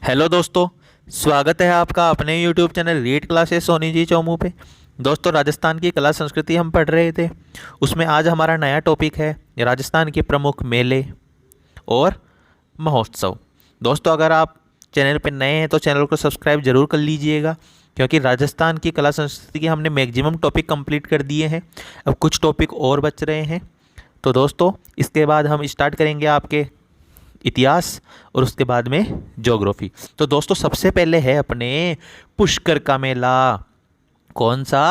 Hello दोस्तों। स्वागत है आपका अपने YouTube channel read classes Soni ji Chomu पे। दोस्तों, राजस्थान की कला संस्कृति हम पढ़ रहे थे, उसमें आज हमारा नया टॉपिक है राजस्थान के प्रमुख मेले और महोत्सव। दोस्तों, अगर आप चैनल पे नए हैं तो चैनल को सब्सक्राइब जरूर कर लीजिएगा, क्योंकि राजस्थान की कला संस्कृति के हमने मैक्सिमम टॉपिक कंप्लीट कर दिए हैं। अब कुछ टॉपिक और बच रहे हैं। तो दोस्तों, इसके बाद हम स्टार्ट करेंगे आपके इतिहास और उसके बाद में ज्योग्राफी। तो दोस्तों, सबसे पहले है अपने पुष्कर का मेला। कौन सा?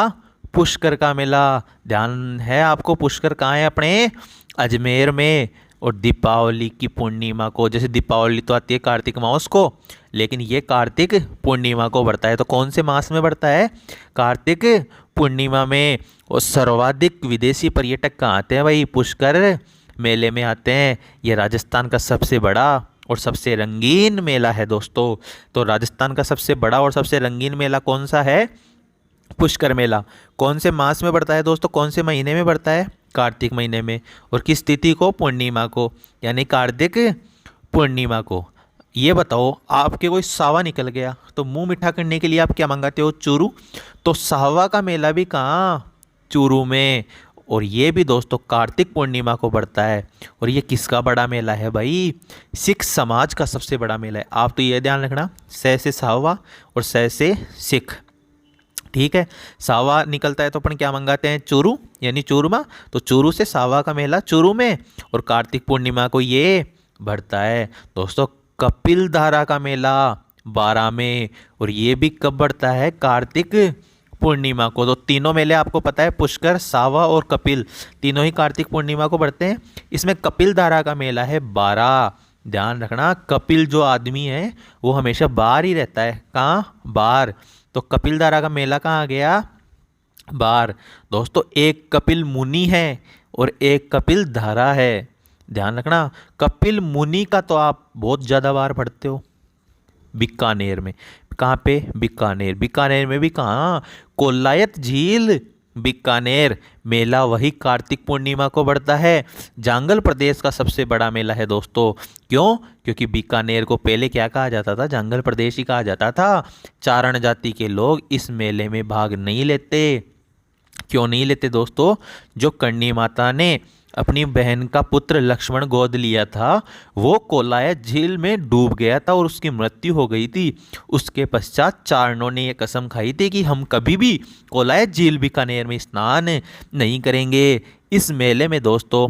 पुष्कर का मेला। ध्यान है आपको, पुष्कर कहाँ है? अपने अजमेर में। और दीपावली की पूर्णिमा को, जैसे दीपावली तो आती है कार्तिक मास को, लेकिन ये कार्तिक पूर्णिमा को बढ़ता है। तो कौन से मास में बढ़ता है? कार्तिक पूर्णिमा में। और सर्वाधिक विदेशी पर्यटक कहाँ आते हैं भाई? पुष्कर मेले में आते हैं। ये राजस्थान का सबसे बड़ा और सबसे रंगीन मेला है दोस्तों। तो राजस्थान का सबसे बड़ा और सबसे रंगीन मेला कौन सा है? पुष्कर मेला। कौन से मास में बढ़ता है दोस्तों? कौन से महीने में बढ़ता है? कार्तिक महीने में। और किस तिथि को? पूर्णिमा को, यानी कार्तिक पूर्णिमा को। ये बताओ, आपके कोई सावा निकल गया तो मुंह मीठा करने के लिए आप क्या मंगाते हो? चूरू। तो सावा का मेला भी कहाँ? चूरू में। और ये भी दोस्तों कार्तिक पूर्णिमा को पड़ता है। और ये किसका बड़ा मेला है भाई? सिख समाज का सबसे बड़ा मेला है। आप तो ये ध्यान रखना, सै से सावा और सै से सिख। ठीक है। सावा निकलता है तो अपन क्या मंगाते हैं? चूरू, यानी चूरमा। तो चूरू से सावा का मेला चूरू में, और कार्तिक पूर्णिमा को ये बढ़ता है दोस्तों। कपिल धारा का मेला 12 में, और ये भी कब बढ़ता है? कार्तिक पूर्णिमा को। तो तीनों मेले आपको पता है, पुष्कर, सावा और कपिल, तीनों ही कार्तिक पूर्णिमा को बढ़ते हैं। इसमें कपिल धारा का मेला है 12। ध्यान रखना, कपिल जो आदमी है वो हमेशा बाहर ही रहता है। कहाँ? बाहर। तो कपिल धारा का मेला कहाँ गया? बाहर। दोस्तों, एक कपिल मुनि है और एक कपिल धारा है। ध्यान रखना, कपिल मुनि का तो आप बहुत ज़्यादा बार पढ़ते हो, बीकानेर में। कहाँ पे? बीकानेर। बीकानेर में भी कहाँ? कोलायत झील, बीकानेर। मेला वही कार्तिक पूर्णिमा को बढ़ता है। जांगल प्रदेश का सबसे बड़ा मेला है दोस्तों। क्यों? क्योंकि बीकानेर को पहले क्या कहा जाता था? जंगल प्रदेश ही कहा जाता था। चारण जाति के लोग इस मेले में भाग नहीं लेते। क्यों नहीं लेते दोस्तों? जो करणी माता ने अपनी बहन का पुत्र लक्ष्मण गोद लिया था, वो कोलायत झील में डूब गया था और उसकी मृत्यु हो गई थी। उसके पश्चात चारणों ने यह कसम खाई थी कि हम कभी भी कोलायत झील बीकानेर में स्नान नहीं करेंगे। इस मेले में दोस्तों,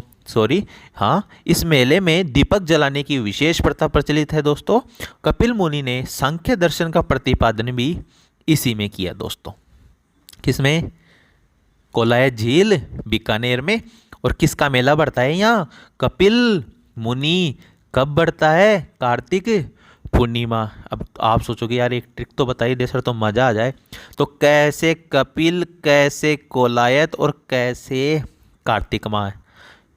इस मेले में दीपक जलाने की विशेष प्रथा प्रचलित है दोस्तों। कपिल मुनि ने सांख्य दर्शन का प्रतिपादन भी इसी में किया दोस्तों। किसमें? कोलायत झील, बीकानेर में। और किसका मेला बढ़ता है यहाँ? कपिल मुनि। कब बढ़ता है? कार्तिक पूर्णिमा। अब आप सोचोगे यार एक ट्रिक तो बताइए दे सर, तो मज़ा आ जाए। तो कैसे कपिल, कैसे कोलायत और कैसे कार्तिक माह?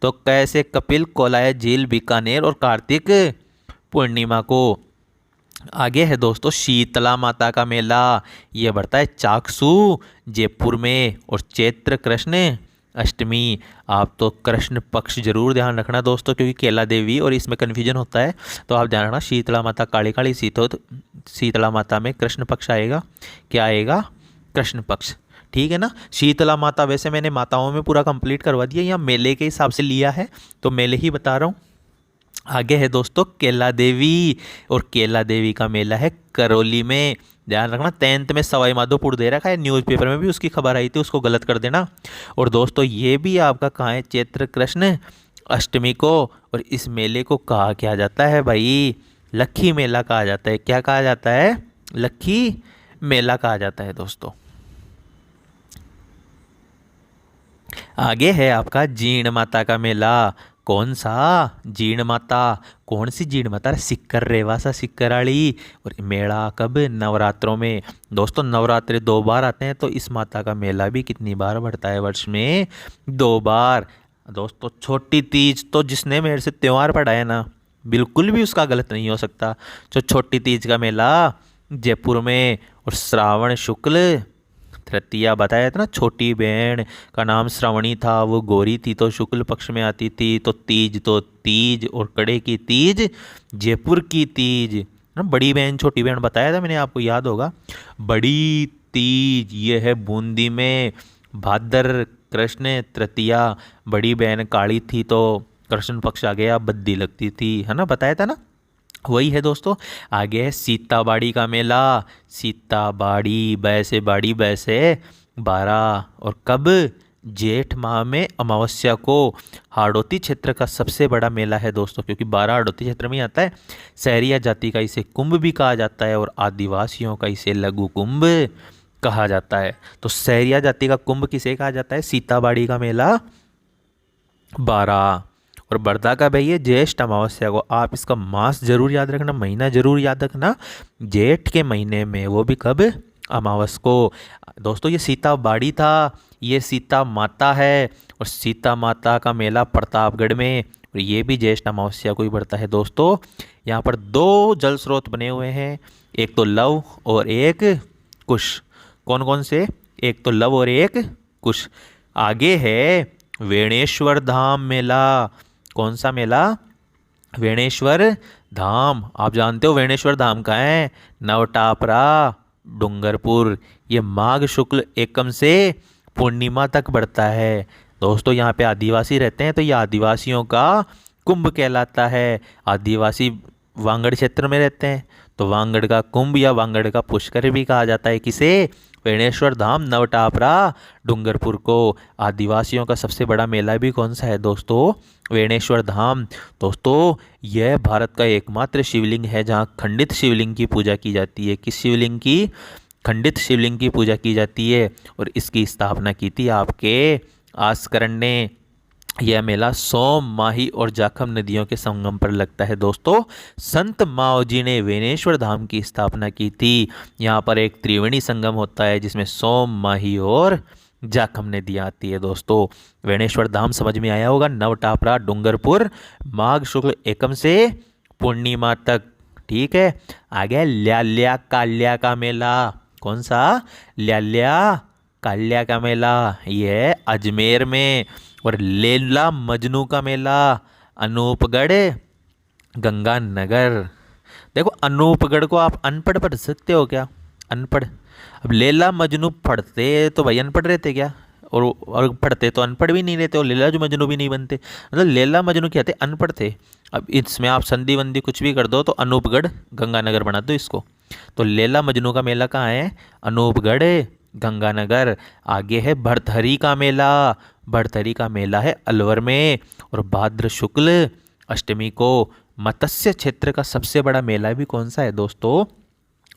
तो कैसे कपिल, कोलायत झील, बीकानेर और कार्तिक पूर्णिमा को। आगे है दोस्तों शीतला माता का मेला। ये बढ़ता है चाकसू, जयपुर में। और चैत्र कृष्ण अष्टमी। आप तो कृष्ण पक्ष जरूर ध्यान रखना दोस्तों, क्योंकि केला देवी और इसमें कन्फ्यूजन होता है। तो आप ध्यान रखना, शीतला माता काली काली शीतला माता में कृष्ण पक्ष आएगा। क्या आएगा? कृष्ण पक्ष। ठीक है ना। शीतला माता, वैसे मैंने माताओं में पूरा कंप्लीट करवा दिया, यहाँ मेले के हिसाब से लिया है तो मेले ही बता रहा हूँ। आगे है दोस्तों केला देवी, और केला देवी का मेला है करौली में। ध्यान रखना, 10th में सवाई माधोपुर दे रखा है, न्यूज़पेपर में भी उसकी खबर आई थी, उसको गलत कर देना। और दोस्तों ये भी आपका कहाँ है? चैत्र कृष्ण अष्टमी को। और इस मेले को कहा क्या जाता है भाई? लक्खी मेला कहा जाता है। क्या कहा जाता है? लक्खी मेला कहा जाता है दोस्तों। आगे है आपका जीण माता का मेला। कौन सा? जीण माता। कौन सी जीण माता? सिक्कर रेवासा सिक्कराली। और मेला कब? नवरात्रों में। दोस्तों नवरात्रे 2 बार आते हैं, तो इस माता का मेला भी कितनी बार बढ़ता है? वर्ष में 2 बार। दोस्तों छोटी तीज तो जिसने मेरे से त्यौहार पढ़ाया ना, बिल्कुल भी उसका गलत नहीं हो सकता। तो छोटी तीज का मेला जयपुर में। और श्रावण शुक्ल तृतीया बताया था ना, छोटी बहन का नाम श्रावणी था, वो गोरी थी तो शुक्ल पक्ष में आती थी। तो तीज और कड़े की तीज, जयपुर की तीज। ना, बड़ी बहन छोटी बहन बताया था मैंने आपको, याद होगा। बड़ी तीज ये है बूंदी में, भाद्र कृष्ण तृतीया, बड़ी बहन काली थी तो कृष्ण पक्ष आ गया, बद्दी लगती थी, है ना, बताया था ना। वही है दोस्तों। आगे है सीताबाड़ी का मेला। सीताबाड़ी, बैसे बाड़ी बैसे 12, और कब, जेठ माह में अमावस्या को। हाड़ौती क्षेत्र का सबसे बड़ा मेला है दोस्तों, क्योंकि 12 हाड़ौती क्षेत्र में ही आता है। सहरिया जाति का इसे कुंभ भी कहा जाता है और आदिवासियों का इसे लघु कुंभ कहा जाता है। तो सहरिया जाति का कुंभ किसे कहा जाता है, सीताबाड़ी का मेला 12। और बरदा का भाई है ज्येष्ठ अमावस्या को। आप इसका मास जरूर याद रखना, महीना जरूर याद रखना, जेठ के महीने में, वो भी कब, अमावस को। दोस्तों ये सीता बाड़ी था, ये सीता माता है, और सीता माता का मेला प्रतापगढ़ में, और ये भी ज्येष्ठ अमावस्या को ही पड़ता है दोस्तों। यहाँ पर 2 जल स्रोत बने हुए हैं, एक तो लव और एक कुश। कौन कौन से, एक तो लव और एक कुश। आगे है वेणेश्वर धाम मेला। कौन सा मेला, वेणेश्वर धाम। आप जानते हो वेणेश्वर धाम कहाँ है, नवटापरा डूंगरपुर। ये माघ शुक्ल एकम से पूर्णिमा तक बढ़ता है दोस्तों। यहाँ पे आदिवासी रहते हैं, तो ये आदिवासियों का कुंभ कहलाता है। आदिवासी वांगड़ क्षेत्र में रहते हैं, तो वांगड़ का कुंभ या वांगड़ का पुष्कर भी कहा जाता है किसे, वेणेश्वर धाम नवटापरा डूंगरपुर को। आदिवासियों का सबसे बड़ा मेला भी कौन सा है दोस्तों, वेणेश्वर धाम। दोस्तों यह भारत का एकमात्र शिवलिंग है जहाँ खंडित शिवलिंग की पूजा की जाती है। किस शिवलिंग की, खंडित शिवलिंग की पूजा की जाती है, और इसकी स्थापना की थी आपके आस्करण ने। यह मेला सोम, माही और जाखम नदियों के संगम पर लगता है दोस्तों। संत माओ जी ने वेणेश्वर धाम की स्थापना की थी। यहाँ पर एक त्रिवेणी संगम होता है जिसमें सोम, माही और जाखम नदियाँ आती है दोस्तों। वेणेश्वर धाम समझ में आया होगा। नवटापरा डूंगरपुर, माघ शुक्ल एकम से पूर्णिमा तक, ठीक है। आगे ल्याल्या काल्या का मेला। कौन सा, ल्याल्या काल्या का मेला, ये है अजमेर में। और लैला मजनू का मेला अनूपगढ़ गंगानगर। देखो अनूपगढ़ को आप अनपढ़ पढ़ सकते हो क्या, अनपढ़। अब लैला मजनू पढ़ते तो भाई अनपढ़ रहते क्या, और पढ़ते तो अनपढ़ भी नहीं रहते, और लैला जो मजनू भी नहीं बनते। मतलब लैला मजनू क्या थे, अनपढ़ थे। अब इसमें आप संधि वंदी कुछ भी कर दो तो अनूपगढ़ गंगानगर बना दो इसको। तो लैला मजनू का मेला कहाँ है, अनूपगढ़ गंगानगर। आगे है भरथरी का मेला। भरथरी का मेला है अलवर में, और भाद्र शुक्ल अष्टमी को। मत्स्य क्षेत्र का सबसे बड़ा मेला भी कौन सा है दोस्तों,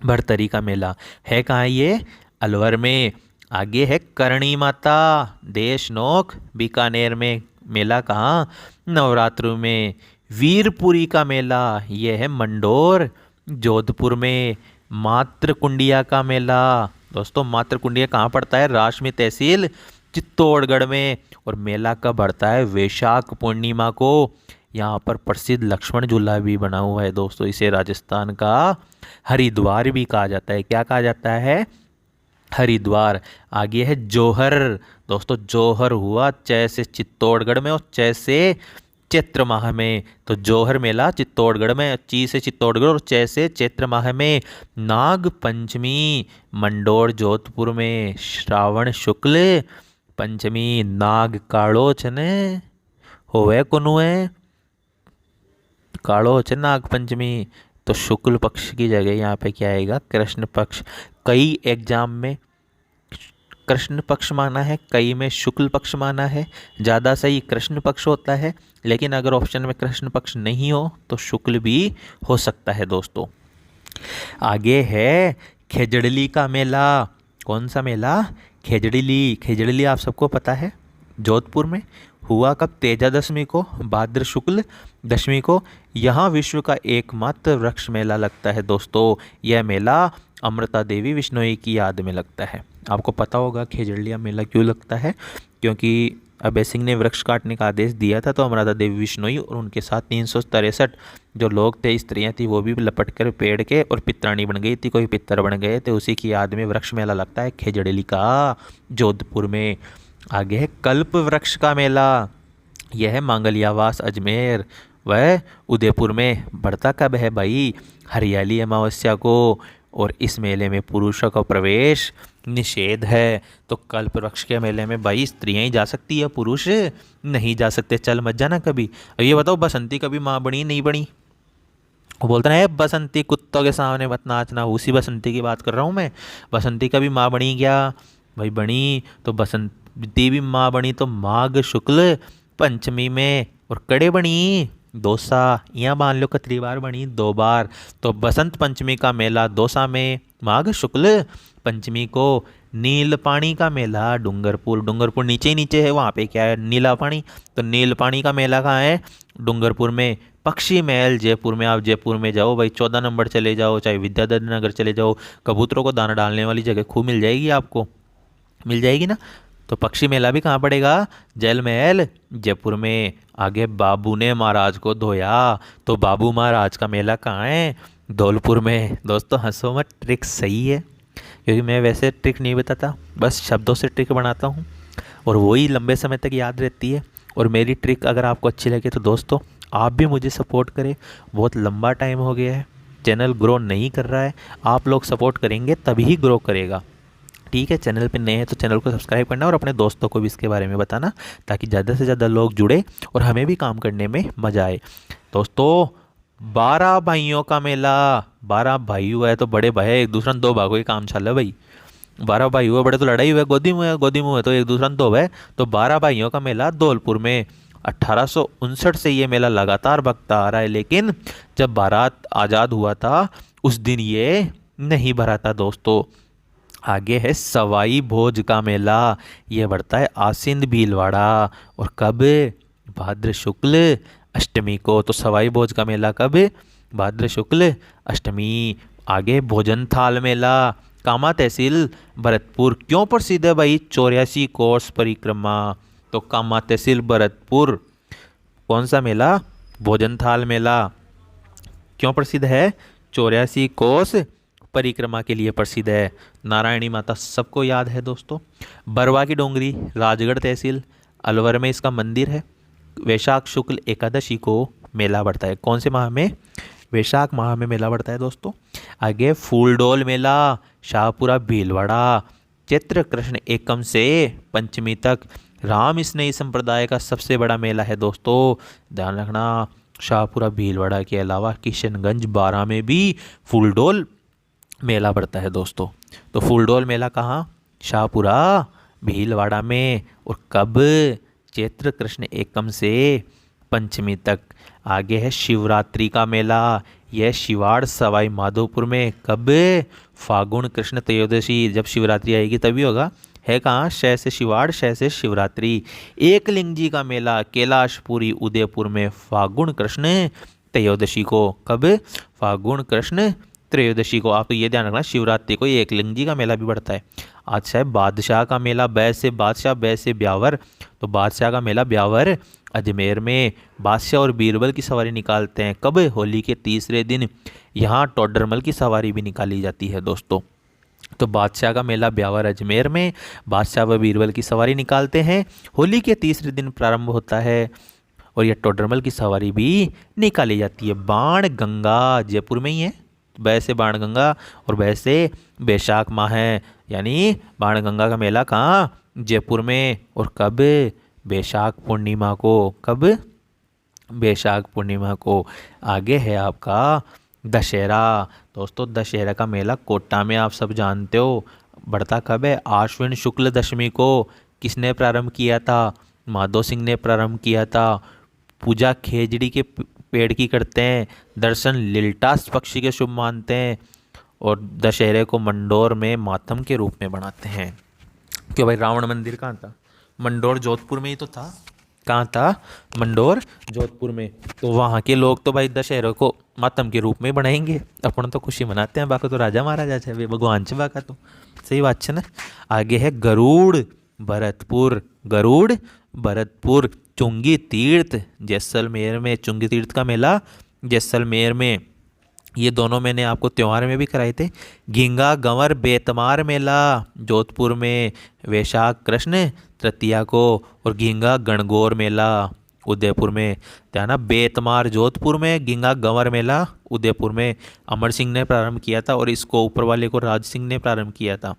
भरथरी का मेला है कहाँ, ये अलवर में। आगे है करणी माता देशनोक बीकानेर में, मेला कहाँ, नवरात्रों में। वीरपुरी का मेला ये है मंडोर जोधपुर में। मातृकुंडिया का मेला दोस्तों, मातृकुंडिया कहाँ पड़ता है, राशमी तहसील चित्तौड़गढ़ में। और मेला कब बढ़ता है, वैशाख पूर्णिमा को। यहाँ पर प्रसिद्ध लक्ष्मण झूला भी बना हुआ है दोस्तों। इसे राजस्थान का हरिद्वार भी कहा जाता है। क्या कहा जाता है, हरिद्वार। आगे है जोहर। दोस्तों जोहर हुआ चै से चित्तौड़गढ़ में और चै से चैत्र माह में। तो जोहर मेला चित्तौड़गढ़ में, ची से चित्तौड़गढ़ और चै से चैत्र माह में। नाग पंचमी मंडोर जोधपुर में। श्रावण शुक्ल पंचमी नाग काड़ो छने होवे कुनुए, काड़ो छ नाग पंचमी। तो शुक्ल पक्ष की जगह यहाँ पे क्या आएगा, कृष्ण पक्ष। कई एग्जाम में कृष्ण पक्ष माना है, कई में शुक्ल पक्ष माना है। ज़्यादा सही कृष्ण पक्ष होता है, लेकिन अगर ऑप्शन में कृष्ण पक्ष नहीं हो तो शुक्ल भी हो सकता है दोस्तों। आगे है खेजड़ली का मेला। कौन सा मेला, खेजड़ली। खेजड़ली आप सबको पता है जोधपुर में। हुआ कब, तेजा दशमी को, भाद्र शुक्ल दशमी को। यहाँ विश्व का एकमात्र वृक्ष मेला लगता है दोस्तों। यह मेला अमृता देवी विश्नोई की याद में लगता है। आपको पता होगा खेजड़िया मेला क्यों लगता है, क्योंकि अभय सिंह ने वृक्ष काटने का आदेश दिया था, तो अमृता देवी विश्नोई और उनके साथ 363 जो लोग थे, स्त्रियां थी, वो भी लपट कर पेड़ के और पितरानी बन गई थी, कोई पितर बन गए थे। उसी की याद में वृक्ष मेला लगता है खेजड़ली का जोधपुर में। आगे है कल्प वृक्ष का मेला। यह है मांगलियावास अजमेर। वह उदयपुर में बढ़ता कब है भाई? हरियाली अमावस्या को। और इस मेले में पुरुषों का प्रवेश निषेध है। तो कल्प वृक्ष के मेले में भाई स्त्रियां ही जा सकती है, पुरुष नहीं जा सकते। चल मत जाना कभी। अब ये बताओ, बसंती कभी माँ बनी नहीं बनी? वो बोलता है बसंती कुत्तों के सामने मत नाचना, उसी बसंती की बात कर रहा हूँ मैं। बसंती कभी माँ बनी क्या? भाई बनी। तो बसंती भी माँ बनी तो माघ शुक्ल पंचमी में। और कड़े बनी दौसा, यहाँ मान लो कितनी बार बनी? 2 बार। तो बसंत पंचमी का मेला दौसा में, माघ शुक्ल पंचमी को। नील पानी का मेला डूंगरपुर। डूंगरपुर नीचे ही नीचे है, वहाँ पे क्या है? नीला पानी। तो नील पानी का मेला कहाँ है? डूंगरपुर में। पक्षी महल जयपुर में। आप जयपुर में जाओ भाई, 14 नंबर चले जाओ, चाहे विद्याधर नगर चले जाओ, कबूतरों को दाना डालने वाली जगह खूब मिल जाएगी आपको, मिल जाएगी ना। तो पक्षी मेला भी कहाँ पड़ेगा? जल महल जयपुर में। आगे बाबू ने महाराज को धोया, तो बाबू महाराज का मेला कहाँ है? धौलपुर में। दोस्तों हंसो मत, ट्रिक सही है, क्योंकि मैं वैसे ट्रिक नहीं बताता, बस शब्दों से ट्रिक बनाता हूँ और वही लंबे समय तक याद रहती है। और मेरी ट्रिक अगर आपको अच्छी लगे तो दोस्तों आप भी मुझे सपोर्ट करें। बहुत लंबा टाइम हो गया है, चैनल ग्रो नहीं कर रहा है, आप लोग सपोर्ट करेंगे तभी ग्रो करेगा। ठीक है, चैनल पे नए हैं तो चैनल को सब्सक्राइब करना और अपने दोस्तों को भी इसके बारे में बताना, ताकि ज़्यादा से ज़्यादा लोग जुड़े और हमें भी काम करने में मज़ा आए। दोस्तों 12 भाइयों का मेला। 12 भाई हुआ है तो बड़े भाई एक दूसरा 2 भागों के काम चल है भाई। 12 भाई हुए बड़े तो लड़ाई हुआ, गोदी मुँह है, गोदी मुँह है तो एक दूसरा 2 है। तो 12 भाइयों का मेला धौलपुर में। 1859 से ये मेला लगातार भरता आ रहा है, लेकिन जब भारत आज़ाद हुआ था उस दिन ये नहीं भरा था दोस्तों। आगे है सवाई भोज का मेला। ये बढ़ता है आसिन भीलवाड़ा। और कब? भाद्र शुक्ल अष्टमी को। तो सवाई भोज का मेला कब? भाद्र शुक्ल अष्टमी। आगे भोजन थाल मेला कामा तहसील भरतपुर। क्यों प्रसिद्ध है भाई? 84 कोस परिक्रमा। तो कामा तहसील भरतपुर। कौन सा मेला? भोजन थाल मेला। क्यों प्रसिद्ध है? 84 कोस परिक्रमा के लिए प्रसिद्ध है। नारायणी माता सबको याद है दोस्तों। बरवा की डोंगरी राजगढ़ तहसील अलवर में इसका मंदिर है। वैशाख शुक्ल एकादशी को मेला बढ़ता है। कौन से माह में? वैशाख माह में मेला बढ़ता है दोस्तों। आगे फूलडोल मेला शाहपुरा भीलवाड़ा। चैत्र कृष्ण एकम से पंचमी तक राम स्नेही संप्रदाय का सबसे बड़ा मेला है दोस्तों, ध्यान रखना। शाहपुरा भीलवाड़ा के अलावा किशनगंज बारा में भी फूलडोल मेला पड़ता है दोस्तों। तो फूलडोल मेला कहाँ? शाहपुरा भीलवाड़ा में। और कब? चैत्र कृष्ण एकम से पंचमी तक। आगे है शिवरात्रि का मेला। यह शिवाड़ सवाई माधोपुर में। कब? फागुन कृष्ण त्रयोदशी। जब शिवरात्रि आएगी तभी होगा। है कहाँ? शय से शिवाड़, शय से शिवरात्रि। एकलिंग जी का मेला कैलाशपुरी उदयपुर में फागुन कृष्ण त्रयोदशी को। कब? फागुन कृष्ण त्रयोदशी को। आप तो ये ध्यान रखना शिवरात्रि को एकलिंग जी का मेला भी बढ़ता है। अच्छा है बादशाह का मेला। बैस से बादशाह, बैस से ब्यावर। तो बादशाह का मेला ब्यावर अजमेर में। बादशाह और बीरबल की सवारी निकालते हैं। कब? होली के तीसरे दिन। यहाँ टोडरमल की सवारी भी निकाली जाती है दोस्तों। तो बादशाह का मेला ब्यावर अजमेर में। बादशाह व बीरबल की सवारी निकालते हैं। होली के तीसरे दिन प्रारंभ होता है और यह टोडरमल की सवारी भी निकाली जाती है। बाण गंगा जयपुर में ही है। वैसे बाणगंगा और वैसे बैशाख माह है, यानी बाणगंगा का मेला कहाँ? जयपुर में। और कब? बैशाख पूर्णिमा को। कब? बैशाख पूर्णिमा को। आगे है आपका दशहरा। दोस्तों दशहरा का मेला कोटा में आप सब जानते हो। बढ़ता कब है? आश्विन शुक्ल दशमी को। किसने प्रारंभ किया था? माधो सिंह ने प्रारंभ किया था। पूजा खेजड़ी के पेड़ की करते हैं। दर्शन लिल्टास पक्षी के शुभ मानते हैं। और दशहरे को मंडोर में मातम के रूप में बनाते हैं। क्यों भाई? रावण मंदिर कहाँ था? मंडोर जोधपुर में ही तो था। कहाँ था? मंडोर जोधपुर में। तो वहाँ के लोग तो भाई दशहरे को मातम के रूप में बनाएंगे। अपन तो खुशी मनाते हैं, बाकी तो राजा महाराजा छे वे भगवान छे बाका तो सही बात है ना। आगे है गरुड़ भरतपुर। गरुड़ भरतपुर। चुंगी तीर्थ जैसलमेर में। चुंगी तीर्थ का मेला जैसलमेर में। ये दोनों मैंने आपको त्यौहार में भी कराए थे। घिंगा गंवर बेतमार मेला जोधपुर में वैशाख कृष्ण तृतीया को। और घिंगा गणगौर मेला उदयपुर में। क्या ना, बेतमार जोधपुर में, गिंगा गंवर मेला उदयपुर में अमर सिंह ने प्रारंभ किया था और इसको ऊपर वाले को राज सिंह ने प्रारंभ किया था।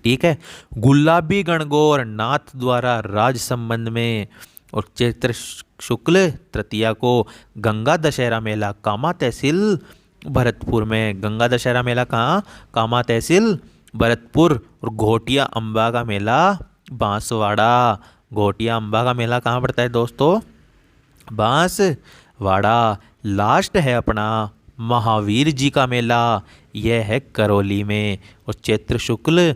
ठीक है। गुलाबी गणगौर नाथ द्वारा राज संबंध में। और चैत्र शुक्ल तृतीया को गंगा दशहरा मेला कामा तहसील भरतपुर में। गंगा दशहरा मेला कहाँ? कामा तहसील भरतपुर। और घोटिया अम्बा का मेला बांसवाड़ा। घोटिया अम्बा का मेला कहाँ पड़ता है दोस्तों? बांसवाड़ा। लास्ट है अपना महावीर जी का मेला, यह है करौली में। और चैत्र शुक्ल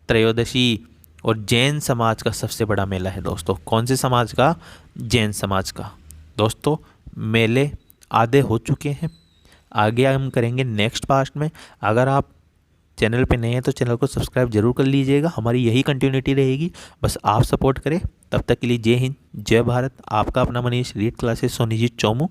त्रयोदशी और जैन समाज का सबसे बड़ा मेला है दोस्तों। कौन से समाज का? जैन समाज का। दोस्तों मेले आधे हो चुके हैं, आगे हम करेंगे नेक्स्ट पार्ट में। अगर आप चैनल पे नए हैं तो चैनल को सब्सक्राइब जरूर कर लीजिएगा, हमारी यही कंटिन्यूटी रहेगी। बस आप सपोर्ट करें। तब तक के लिए जय हिंद, जय भारत। आपका अपना मनीष, रीड क्लासेस सोनी जी चौमू।